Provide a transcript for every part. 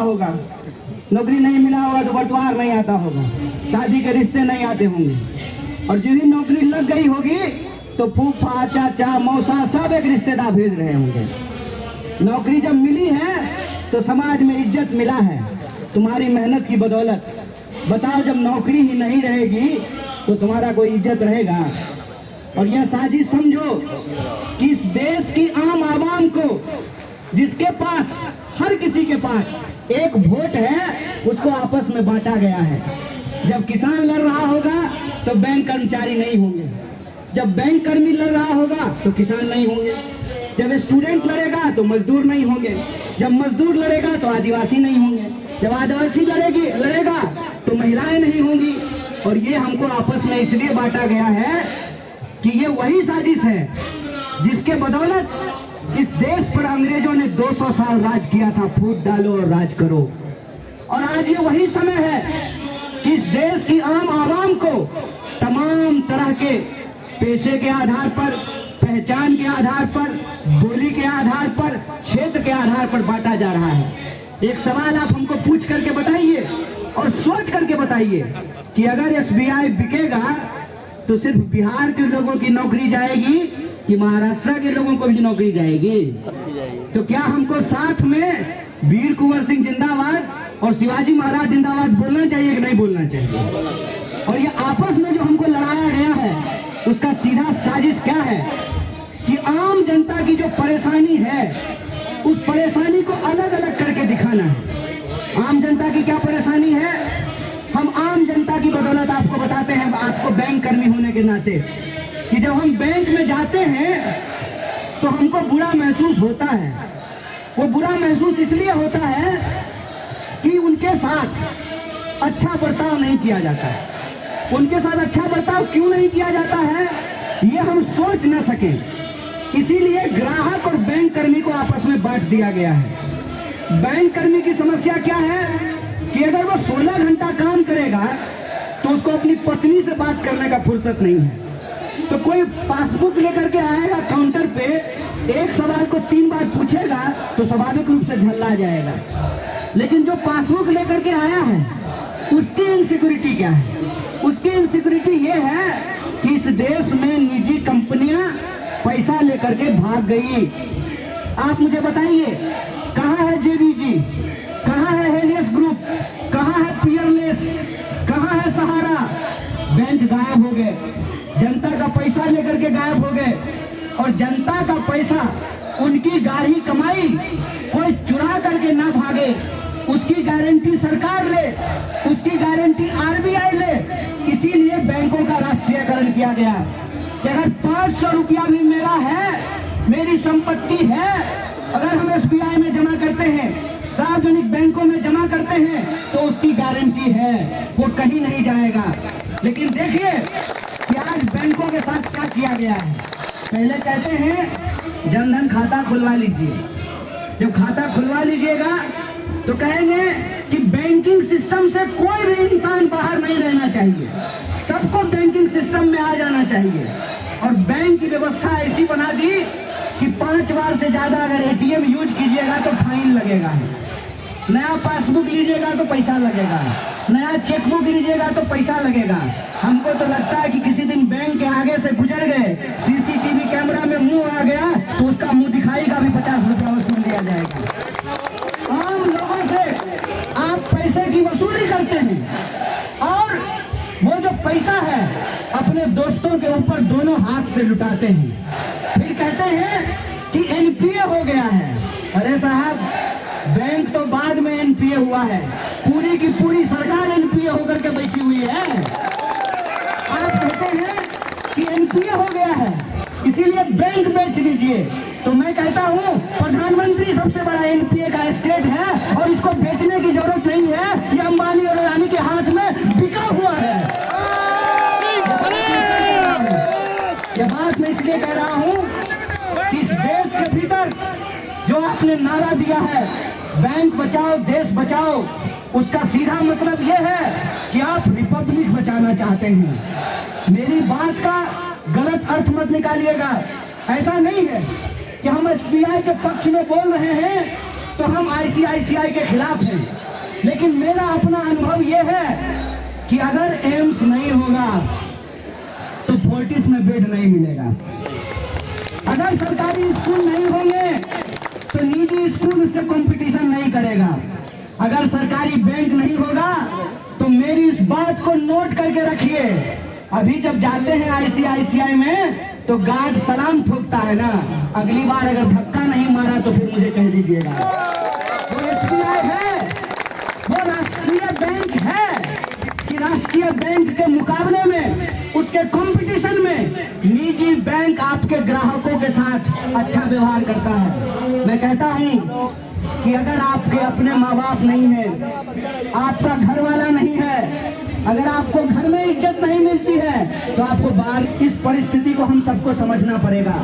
होगा, नौकरी नहीं मिला होगा तो बंटवार नहीं आता होगा, शादी के रिश्ते नहीं आते होंगे, और जिस दिन नौकरी लग गई होगी तो फूफा चाचा मौसा सब एक रिश्तेदार भेज रहे होंगे। नौकरी जब मिली है तो समाज में इज्जत मिला है तुम्हारी मेहनत की बदौलत। बताओ जब नौकरी ही नहीं रहेगी तो तुम्हारा कोई इज्जत रहेगा? और यह साजिश समझो कि इस देश की आम आवाम को, जिसके पास हर किसी के पास एक वोट है, उसको आपस में बांटा गया है। जब किसान लड़ रहा होगा तो बैंक कर्मचारी नहीं होंगे, जब बैंक कर्मी लड़ रहा होगा तो किसान नहीं होंगे, जब स्टूडेंट लड़ेगा तो मजदूर नहीं होंगे, जब मजदूर लड़ेगा तो आदिवासी नहीं होंगे, जब आदिवासी लड़ेगा तो महिलाएं नहीं होंगी। और ये हमको आपस में इसलिए बांटा गया है कि ये वही साजिश है जिसके बदौलत इस देश पर अंग्रेजों ने 200 साल राज किया था। फूट डालो और राज करो। और आज ये वही समय है कि इस देश की आम आवाम को तमाम तरह के पेशे के आधार पर, पहचान के आधार पर, बोली के आधार पर, क्षेत्र के आधार पर बांटा जा रहा है। एक सवाल आप हमको पूछ करके बताइए और सोच करके बताइए कि अगर एसबीआई बिकेगा तो सिर्फ बिहार के लोगों की नौकरी जाएगी कि महाराष्ट्र के लोगों को भी नौकरी जाएगी? तो क्या हमको साथ में वीर कुंवर सिंह जिंदाबाद और शिवाजी महाराज जिंदाबाद बोलना चाहिए कि नहीं बोलना चाहिए? और ये आपस में जो हमको लड़ाया गया है उसका सीधा साजिश क्या है कि आम जनता की जो परेशानी है उस परेशानी को अलग अलग करके दिखाना है। आम जनता की क्या परेशानी है, हम आम जनता की बदौलत आपको बताते हैं, आपको बैंक कर्मी होने के नाते, कि जब हम बैंक में जाते हैं तो हमको बुरा महसूस होता है। वो बुरा महसूस इसलिए होता है कि उनके साथ अच्छा बर्ताव नहीं किया जाता है। उनके साथ अच्छा बर्ताव क्यों नहीं किया जाता है ये हम सोच न सकें, इसीलिए ग्राहक और बैंक कर्मी को आपस में बांट दिया गया है। बैंक कर्मी की समस्या क्या है कि अगर वो 16 घंटा काम करेगा तो उसको अपनी पत्नी से बात करने का फुर्सत नहीं है। तो कोई पासबुक लेकर के आएगा काउंटर पे, एक सवाल को 3 बार पूछेगा तो स्वाभाविक रूप से झल्ला जाएगा। लेकिन जो पासबुक लेकर के आया है उसकी इनसिक्योरिटी क्या है? उसकी इनसिक्योरिटी ये है कि इस देश में निजी कंपनियां पैसा लेकर के भाग गई। आप मुझे बताइए, कहाँ है जेबीजी, कहाँ है हेलियस ग्रुप, कहाँ है पियरलेस, कहाँ है सहारा? बैंक गायब हो गए, जनता का पैसा लेकर के गायब हो गए। और जनता का पैसा, उनकी गाढ़ी कमाई कोई चुरा करके ना भागे, उसकी गारंटी सरकार ले, उसकी गारंटी आरबीआई ले। इसीलिए बैंकों का राष्ट्रीयकरण किया गया कि अगर 500 रुपया भी मेरा है, मेरी संपत्ति है, अगर हम एसबीआई में जमा करते हैं, सार्वजनिक बैंकों में जमा करते हैं तो उसकी गारंटी है, वो कहीं नहीं जाएगा। लेकिन देखिए कि आज बैंकों के साथ क्या किया गया है। पहले कहते हैं जनधन खाता खुलवा लीजिए, जब खाता खुलवा लीजिएगा तो कहेंगे कि बैंकिंग सिस्टम से कोई भी इंसान बाहर नहीं रहना चाहिए, सबको बैंकिंग सिस्टम में आ जाना चाहिए। और बैंक की व्यवस्था ऐसी बना दी कि 5 बार से ज्यादा अगर एटीएम यूज कीजिएगा तो फाइन लगेगा, नया पासबुक लीजिएगा तो पैसा लगेगा, नया चेकबुक लीजिएगा तो पैसा लगेगा। हमको तो लगता है कि किसी दिन बैंक के आगे से गुजर गए, सीसीटीवी कैमरा में मुंह आ गया तो उसका मुंह दिखाई का भी 50 रुपया वसूल लिया जाएगा। आम लोगों से आप पैसे की वसूली करते हैं और वो जो पैसा है अपने दोस्तों के ऊपर दोनों हाथ से लुटाते हैं। फिर कहते हैं कि एनपीए हो गया है। अरे साहब, बैंक तो बाद में एनपीए हुआ है, पूरी की पूरी सरकार एनपीए होकर के बैठी हुई है। आप कहते हैं कि एनपीए हो गया है इसीलिए बैंक बेच दीजिए, तो मैं कहता हूं प्रधानमंत्री सबसे बड़ा एनपीए का स्टेट है और इसको बेचने की जरूरत नहीं है, ये अंबानी और अडानी के हाथ में बिका हुआ है। ये बात मैं इसलिए कह रहा हूं कि इस देश के भीतर जो आपने नारा दिया है बैंक बचाओ देश बचाओ, उसका सीधा मतलब यह है कि आप रिपब्लिक बचाना चाहते हैं। मेरी बात का गलत अर्थ मत निकालिएगा। ऐसा नहीं है कि हम एसबीआई के पक्ष में बोल रहे हैं तो हम ICICI के खिलाफ हैं। लेकिन मेरा अपना अनुभव यह है कि अगर एम्स नहीं होगा तो फोर्टिस में बेड नहीं मिलेगा। अगर सरकारी स्कूल नहीं होंगे तो निजी स्कूल उससे कंपटीशन नहीं करेगा। अगर सरकारी बैंक नहीं होगा तो मेरी इस बात को नोट करके रखिए, अभी जब जाते हैं ICICI में तो गार्ड सलाम ठोकता है ना, अगली बार अगर धक्का नहीं मारा तो फिर मुझे कह दीजिएगा। वो SBI है, वो राष्ट्रीय बैंक है कि राष्ट्रीय बैंक के मुकाबले में, उसके कंपटीशन में निजी बैंक आपके ग्राहकों के साथ अच्छा व्यवहार करता है। मैं कहता हूं कि अगर आपके अपने माँ बाप नहीं है, आपका घर वाला नहीं है, अगर आपको घर में इज्जत नहीं मिलती है तो आपको बाहर, इस परिस्थिति को हम सबको समझना पड़ेगा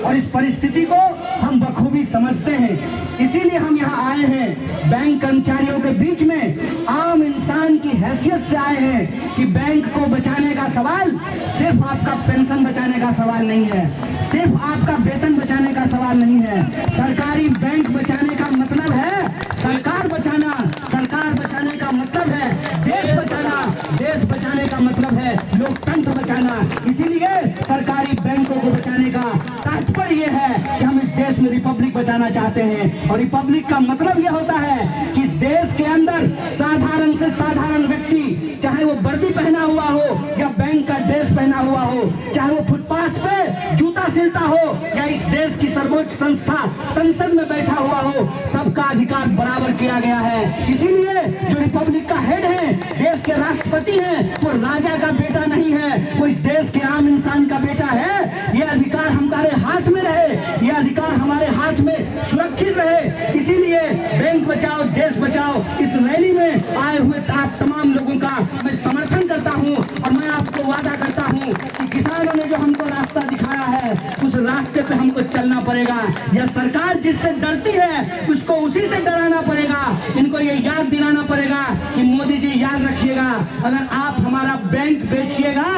और इस परिस्थिति को हम बखूबी समझते हैं। इसीलिए हम यहाँ आए हैं, बैंक कर्मचारियों के बीच में आम इंसान की हैसियत से आए हैं कि बैंक को बचाने का सवाल सिर्फ आपका पेंशन बचाने का सवाल नहीं है, सिर्फ आपका वेतन बचाने का सवाल नहीं है। सरकारी बैंक बचाने का मतलब है सरकार बचाना, सरकार बचाने का मतलब है देश बचाना, देश बचाने का मतलब है लोकतंत्र बचाना। इसीलिए सरकारी बैंकों को बचाने का तात्पर्य यह है कि हम इस देश में रिपब्लिक बचाना चाहते हैं। और रिपब्लिक का मतलब यह होता है कि इस देश के अंदर साधारण से साधारण व्यक्ति, चाहे वो वर्दी पहना हुआ हो या बैंक का ड्रेस पहना हुआ हो, चाहे वो फुटपाथ पे जूता सिलता हो या इस देश की सर्वोच्च संस्था संसद में बैठा हुआ हो, सबका अधिकार बराबर किया गया है। इसीलिए जो रिपब्लिक का हेड है, देश के राष्ट्रपति हैं, वो राजा का बेटा नहीं है, वो इस देश के आम इंसान का बेटा है। ये अधिकार हमारे हाथ में रहे, ये अधिकार हमारे हाथ में सुरक्षित रहे। इसीलिए बैंक बचाओ देश बचाओ इस रैली में आए हुए आप तमाम लोगों का मैं समर्थन करता हूं और मैं आपको वादा करता हूं कि किसानों ने जो हमको रास्ता दिखाया है उस रास्ते पे हमको चलना पड़ेगा। यह सरकार जिससे डरती है उसको उसी से डराना पड़ेगा। इनको ये याद दिलाना पड़ेगा कि मोदी जी याद रखिएगा, अगर आप हमारा बैंक बेचिएगा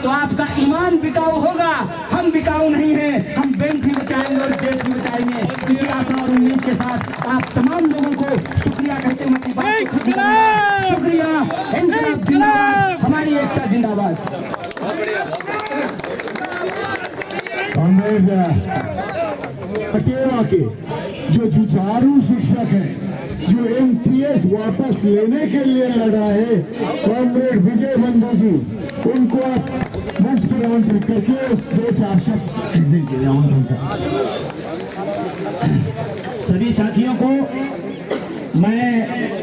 तो आपका ईमान बिकाऊ होगा, हम बिकाऊ नहीं है, हम बैंक भी बचाएंगे और देश भी बचाएंगे। इसी आशा और उम्मीद के साथ आप तमाम लोगों को शुक्रिया कहते हुए शुक्रिया। इंकलाब जिंदाबाद, हमारी एकता जिंदाबाद। पटेवा के जो जुझारू शिक्षक हैं, जो MPS वापस लेने के लिए लड़ा है, कॉमरेड विजय बंधु जी, उनको आप मंच पर आमंत्रित करके 2-4 शब्द दीजिए। सभी साथियों को मैं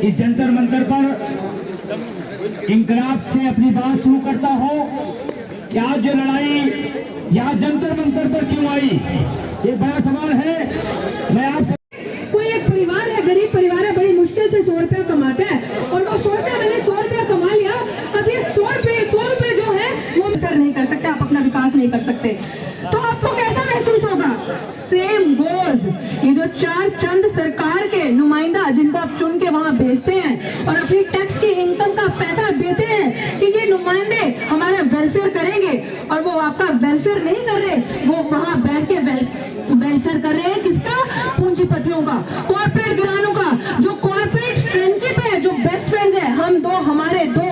इस जंतर मंतर पर इंकलाब से अपनी बात शुरू करता हूं कि आज जो लड़ाई यहाँ जंतर मंतर पर क्यों आई, ये बड़ा सवाल है। मैं आपसे, कोई एक परिवार है, गरीब परिवार है, बड़ी मुश्किल से 100 रुपया कमाता है और वो सोचता है मैंने 100 रुपया कमा लिया, अब ये 100 रुपए जो है वो कर नहीं कर सकते, आप अपना विकास नहीं कर सकते, तो आपको कैसा महसूस होगा? सेम गोज ये जो 4 चंद सरकार के नुमाइंदा जिनको आप चुन के वहां भेजते हैं और अपनी टैक्स की इनकम का पैसा देते हैं कि ये नुमाइंदे हमारा वेलफेयर करेंगे, और वो आपका वेलफेयर नहीं कर रहे, वो वहां बैठ के वेलफेयर कर रहे हैं किसका? पूंजीपतियों का, कॉर्पोरेट गिरानों का। जो कॉर्पोरेट फ्रेंडशिप है, जो बेस्ट फ्रेंड्स है, हम दो हमारे दो,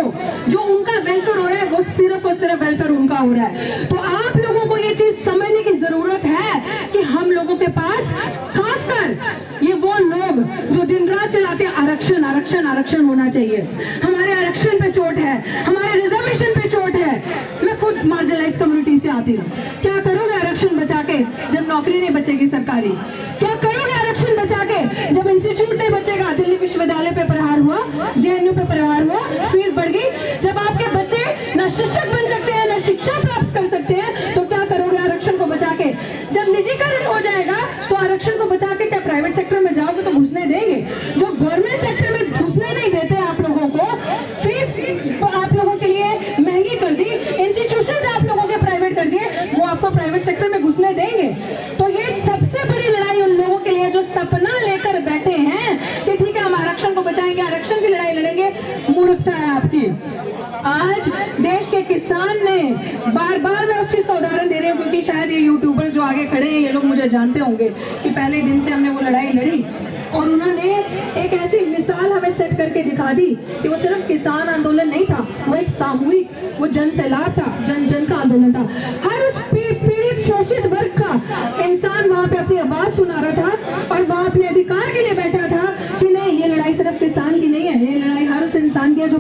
जो उनका वेलफेयर हो रहा है वो सिर्फ और सिर्फ वेलफेयर उनका हो रहा है। तो आप लोगों को ये चीज समझने की जरूरत है कि हम लोगों के पास, खासकर ये वो लोग जो दिन रात चलाते हैं आरक्षण आरक्षण आरक्षण होना चाहिए, हमारे आरक्षण पे चोट है, हमारे रिजर्वेशन पे चोट है। मैं खुद मार्जिनलाइज कम्युनिटी से आती हूँ। क्या करोगे आरक्षण बचा के जब नौकरी नहीं बचेगी सरकारी? क्या करोगे आरक्षण बचा के जब इंस्टीट्यूट नहीं बचेगा? दिल्ली विश्वविद्यालय पे प्रहार हुआ, JNU पे प्रहार हुआ, फीस बढ़ गई। जब आपके बच्चे न शिक्षक बन सकते हैं, न शिक्षा प्राप्त कर सकते हैं, तो क्या करोगे आरक्षण को बचा के? जब निजीकरण हो जाएगा तो आरक्षण को बचा के क्या प्राइवेट सेक्टर में जाओगे तो घुसने देंगे? जो गवर्नमेंट सेक्टर में घुसने नहीं देते आप लोगों को, फीस आप लोगों के लिए महंगी कर दी, इंस्टीट्यूशन आप लोगों के प्राइवेट कर दिए, वो आपको प्राइवेट सेक्टर में घुसने देंगे? तो ये सबसे बड़ी लड़ाई उन लोगों के लिए जो सपना लेकर बैठे हैं कि ठीक है हम आरक्षण को बचाएंगे, आरक्षण की लड़ाई लड़ेंगे। मूर्खता है आपकी। आज देश के किसान ने बार बार मैं उस चीज का उदाहरण दे रही हूँ क्योंकि शायद ये यूट्यूबर जो आगे खड़े हैं ये लोग मुझे जानते होंगे कि पहले दिन से हमने वो लड़ाई लड़ी और उन्होंने एक ऐसी मिसाल हमें सेट करके दिखा दी कि वो सिर्फ किसान आंदोलन नहीं था, वो एक सामूहिक, वो जन सैलाब था, जन जन का आंदोलन था। हर उस पीड़ित शोषित वर्ग का इंसान वहाँ पे अपनी आवाज सुना रहा था और वहाँ अपने अधिकार के लिए बैठा था कि नहीं, ये लड़ाई सिर्फ किसान की नहीं है, ये लड़ाई हर उस इंसान की है जो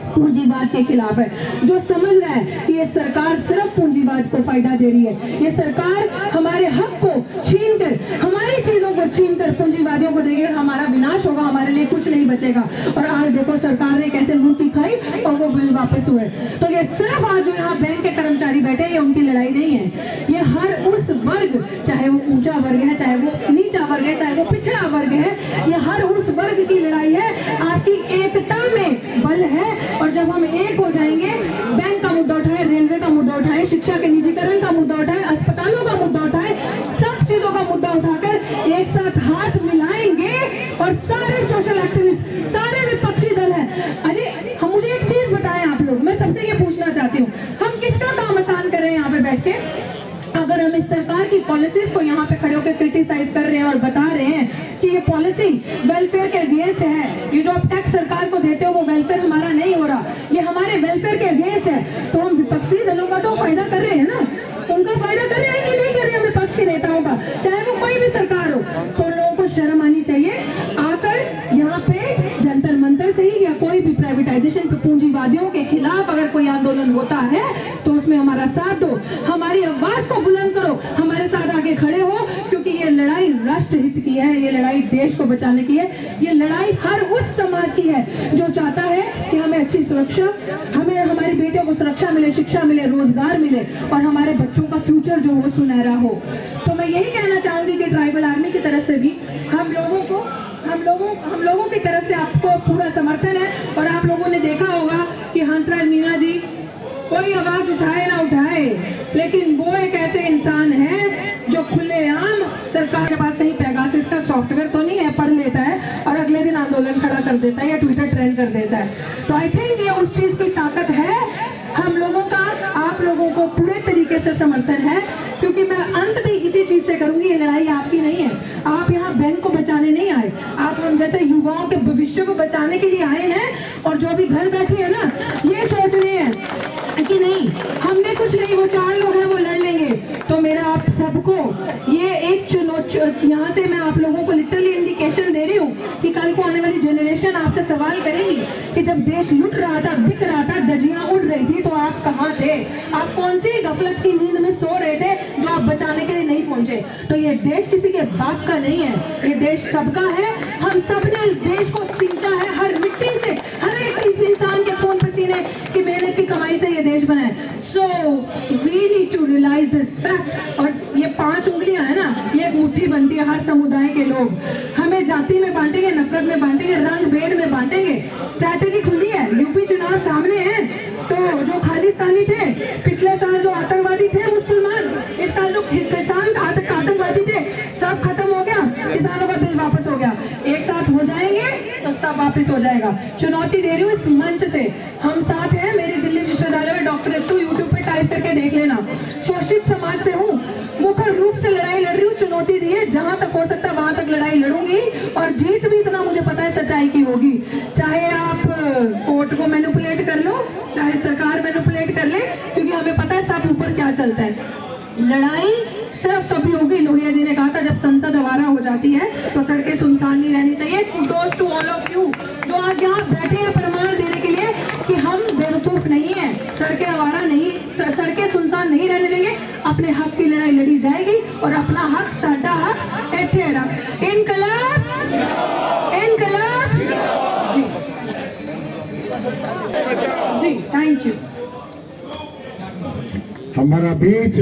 पूंजीवाद के खिलाफ है, जो समझ रहा है कि ये सरकार सिर्फ पूंजीवाद को फायदा दे रही है, ये सरकार हमारे हक को छीनकर, हमारी चीजों को छीनकर पूंजीवादियों को देगी और हमारा विनाश होगा, हमारे लिए कुछ नहीं बचेगा। और आज देखो सरकार ने कैसे मुंह दिखाई और वो बिल वापस हुए। तो ये सिर्फ आज जो यहाँ बैंक के कर्मचारी बैठे, ये उनकी लड़ाई नहीं है, ये हर उस वर्ग, चाहे वो ऊंचा वर्ग है, चाहे वो नीचा वर्ग है, चाहे वो पिछड़ा वर्ग है, ये हर उस वर्ग की लड़ाई है। आपकी एकता में बल है और जब हम एक हो जाएंगे, बैंक का मुद्दा उठाए, रेलवे का मुद्दा उठाए, शिक्षा के निजीकरण का मुद्दा उठाए, अस्पतालों का मुद्दा उठाए, सब चीजों का मुद्दा उठाकर एक साथ हाथ मिलाएंगे और सारे सोशल एक्टिविस्ट, सारे विपक्षी दल हैं। अरे हम, मुझे एक चीज बताएं आप लोग, मैं सबसे ये पूछना चाहती हूँ, हम किसका काम आसान कर रहे हैं यहाँ पे बैठ के? अगर हम इस सरकार की पॉलिसीज को यहाँ पे खड़े होकर क्रिटिसाइज कर रहे हैं और बता रहे हैं कि ये पॉलिसी वेलफेयर के अगेंस्ट है, ये जो आप टैक्स सरकार को देते हो वो वेलफेयर हमारा नहीं हो रहा, ये हमारे वेलफेयर के अगेंस्ट है, तो हम विपक्षी दलों का तो फायदा कर रहे हैं ना, उनका फायदा कर रहे हैं कि नहीं कर रहे हैं विपक्ष के नेताओं का, चाहे वो कोई भी सरकार हो। तो लोगों को शर्म आनी चाहिए, आकर यहाँ पे जंतर मंतर से ही या कोई भी प्राइवेटाइजेशन पूंजीवादियों के खिलाफ अगर कोई आंदोलन होता है तो उसमें हमारा साथ दो, हमारी आवाज को बुलंद करो, हमारे साथ आगे खड़े हो, क्योंकि ये लड़ाई राष्ट्र हित की है, ये लड़ाई देश को बचाने की है, ये लड़ाई हर उस समाज की है जो चाहता है कि हमें अच्छी सुरक्षा, हमें हमारी बेटियों को सुरक्षा मिले, शिक्षा मिले, रोजगार मिले और हमारे बच्चों का फ्यूचर जो वो सुनहरा हो। तो मैं यही कहना चाहूंगी कि ट्राइबल आर्मी की तरफ से भी हम लोगों की तरफ से आपको पूरा समर्थन है। और आप लोगों ने देखा होगा कि हंसराज मीणा जी कोई आवाज उठाए ना उठाए, लेकिन वो एक ऐसे इंसान है जो खुलेआम सरकार के पास कहीं पेगासस का सॉफ्टवेयर तो नहीं है, पढ़ लेता है और अगले दिन आंदोलन खड़ा कर देता है या ट्विटर ट्रेंड कर देता है। तो आई थिंक ये उस चीज की ताकत है, हम लोगों का आप लोगों को पूरे तरीके से समर्थन है, क्योंकि मैं अंत भी इसी चीज से करूंगी, ये लड़ाई आपकी नहीं है, आप यहाँ बैंक को बचाने नहीं आए, आप हम जैसे युवाओं के भविष्य को बचाने के लिए आए हैं। और जो भी घर बैठे हैं ना, ये सोच रहे हैं कि नहीं हमने कुछ नहीं, वो 4 लोग हैं वो लड़ लेंगे, तो मेरा आप सबको ये एक चुनौती, यहाँ से मैं आप लोगों को लिटरली इंडिकेशन दे रही हूँ कि कल को आने वाली जनरेशन आपसे सवाल करेगी कि जब देश लुट रहा था, बिक रहा था, धज्जियां उड़ रही थी, तो आप कहाँ थे, आप कौन सी गफलत की नींद में सो रहे थे जो आप बचाने के लिए नहीं पहुंचे। तो ये देश किसी के बाप का नहीं है, ये देश सबका है, हम सब ने इस देश को सींचा है, हर मिट्टी से, हर एक इंसान के खून पसीने की मेहनत की कमाई से ये देश बना है। So we need to realise this fact. और ये 5 उंगलियां है ना, ये एक मुट्ठी बनती है हर समुदाय के लोग, हमें जाति में बांटेंगे, नफरत में बांटेंगे, रंग भेद में बांटेंगे। स्ट्रैटेजी खुली है, यूपी चुनाव सामने है, तो जो खालिस्तानी थे पिछले साल, जो आतंकवादी थे मुसलमान, इस साल जो किसान आतंकवादी थे, सब खत्म हो गया, किसानों का बिल वापस हो गया, एक साथ हो जाएंगे तो सब वापस हो जाएगा। चुनौती दे रही हूँ इस मंच से, हम साथ हैं, मेरे दिल्ली विश्वविद्यालय में डॉक्टर रितु, यूट्यूब पे टाइप करके देख लेना, शोषित समाज से हूँ, मुखर रूप से लड़ाई लड़ रही हूँ, चुनौती दी है, जहां तक हो सकता है वहां तक लड़ाई लड़ूंगी और जीत भी इतना मुझे पता है सच्चाई की होगी। चाहे आप कोर्ट को मैनिपुलेट कर लो, चाहे सरकार मैनिपुलेट कर ले, क्योंकि हमें पता है सब ऊपर क्या चलता है। लड़ाई सिर्फ तभी होगी, लोहिया जी ने कहा था, जब संसद आवारा हो जाती है तो सड़कें सुनसान नहीं रहनी चाहिए। Kudos to all of you जो आज यहाँ बैठे हैं प्रमाण देने के लिए कि हम बेवकूफ नहीं है, सड़कें आवारा नहीं, सड़कें सुनसान नहीं रहने देंगे, अपने हक की लड़ाई लड़ी जाएगी और अपना हक, साडा हक इत्थे रख। इनकलाब, इनकलाब जी, थैंक यू। हमारा बीच